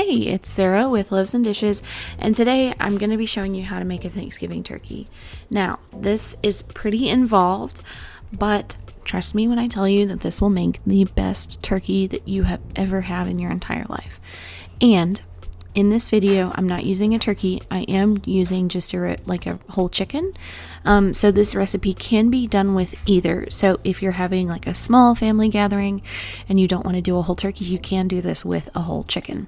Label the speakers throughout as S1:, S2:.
S1: Hey, it's Sarah with Loaves and Dishes, and today I'm going to be showing you how to make a Thanksgiving turkey. Now, this is pretty involved, but trust me when I tell you that this will make the best turkey that you have ever had in your entire life. And in this video, I'm not using a turkey. I am using just a whole chicken. So this recipe can be done with either. So if you're having like a small family gathering and you don't want to do a whole turkey, you can do this with a whole chicken.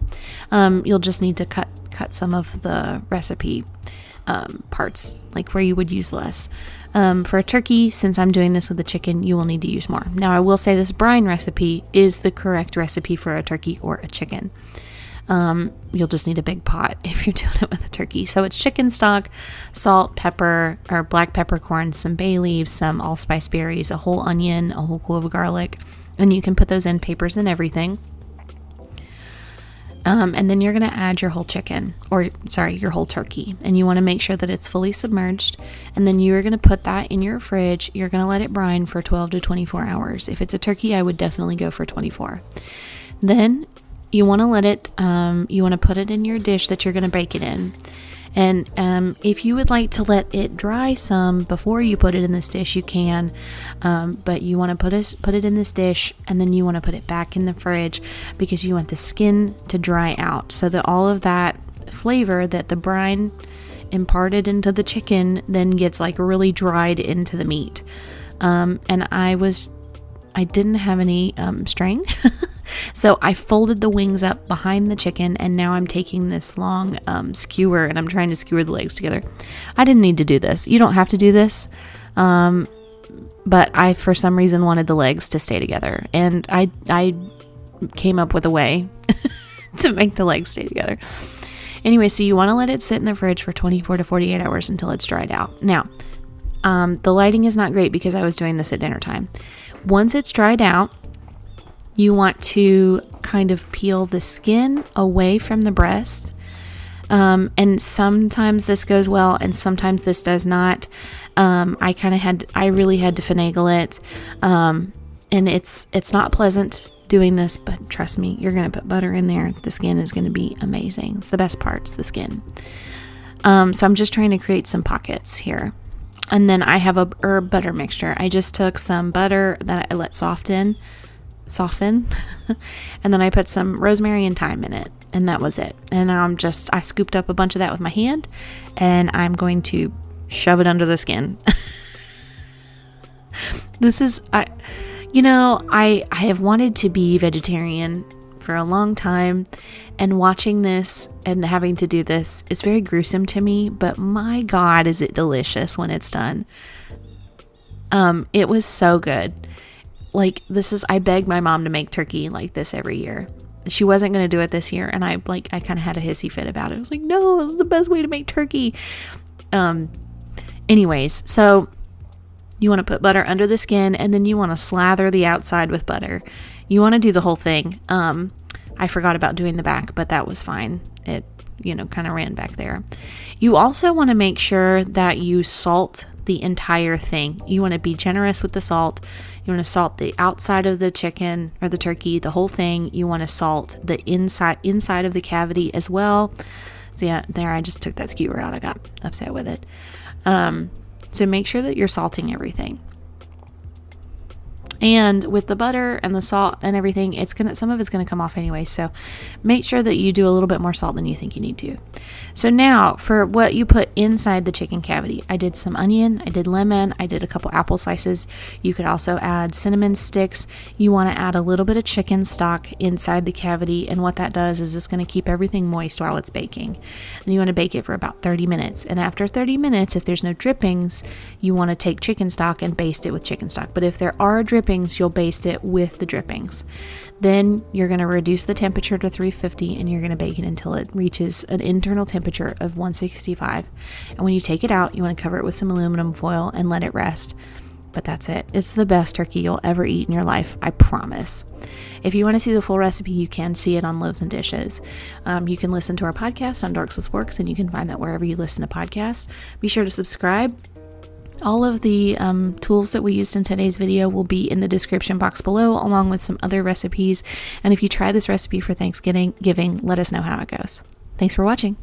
S1: You'll just need to cut some of the recipe parts, like where you would use less. For a turkey, since I'm doing this with a chicken, you will need to use more. Now, I will say this brine recipe is the correct recipe for a turkey or a chicken. You'll just need a big pot if you're doing it with a turkey. So it's chicken stock, salt, pepper, or black peppercorn, some bay leaves, some allspice berries, a whole onion, a whole clove of garlic, and you can put those in papers and everything. And then you're going to add your whole your whole turkey, and you want to make sure that it's fully submerged. And then you're going to put that in your fridge. You're going to let it brine for 12 to 24 hours. If it's a turkey, I would definitely go for 24. Then you want to you want to put it in your dish that you're going to bake it in. And if you would like to let it dry some before you put it in this dish, you can. But you want to put it in this dish, and then you want to put it back in the fridge because you want the skin to dry out so that all of that flavor that the brine imparted into the chicken then gets like really dried into the meat. And I didn't have any string. So I folded the wings up behind the chicken, and now I'm taking this long skewer and I'm trying to skewer the legs together. I didn't need to do this. You don't have to do this. But I, for some reason, wanted the legs to stay together, and I came up with a way to make the legs stay together. Anyway, so you want to let it sit in the fridge for 24 to 48 hours until it's dried out. Now, the lighting is not great because I was doing this at dinner time. Once it's dried out, you want to kind of peel the skin away from the breast. And sometimes this goes well and sometimes this does not. I really had to finagle it. And it's not pleasant doing this, but trust me, you're going to put butter in there. The skin is going to be amazing. It's the best part's the skin. So I'm just trying to create some pockets here. And then I have a herb butter mixture. I just took some butter that I let soften, and then I put some rosemary and thyme in it, and that was it. And I scooped up a bunch of that with my hand, and I'm going to shove it under the skin. I have wanted to be vegetarian for a long time, and watching this and having to do this is very gruesome to me, but my God, is it delicious when it's done. It was so good. I begged my mom to make turkey like this every year. She wasn't going to do it this year, and I kind of had a hissy fit about it. I was like, no, this is the best way to make turkey. Anyways, so you want to put butter under the skin, and then you want to slather the outside with butter. You want to do the whole thing. I forgot about doing the back, but that was fine. It, kind of ran back there. You also want to make sure that you salt the entire thing. You want to be generous with the salt. You want to salt the outside of the chicken or the turkey, the whole thing. You want to salt the inside of the cavity as well. So yeah, there, I just took that skewer out. I got upset with it. So make sure that you're salting everything. And with the butter and the salt and everything, some of it's going to come off anyway. So make sure that you do a little bit more salt than you think you need to. So now for what you put inside the chicken cavity, I did some onion, I did lemon, I did a couple apple slices. You could also add cinnamon sticks. You want to add a little bit of chicken stock inside the cavity. And what that does is it's going to keep everything moist while it's baking. And you want to bake it for about 30 minutes. And after 30 minutes, if there's no drippings, you want to take chicken stock and baste it with chicken stock. But if there are drippings, you'll baste it with the drippings. Then you're going to reduce the temperature to 350, and you're going to bake it until it reaches an internal temperature of 165. And when you take it out, you want to cover it with some aluminum foil and let it rest. But that's it. It's the best turkey you'll ever eat in your life, I promise. If you want to see the full recipe, you can see it on Loaves and Dishes. You can listen to our podcast on Dorks with Works, and you can find that wherever you listen to podcasts. Be sure to subscribe. All of the tools that we used in today's video will be in the description box below, along with some other recipes. And if you try this recipe for Thanksgiving, let us know how it goes. Thanks for watching.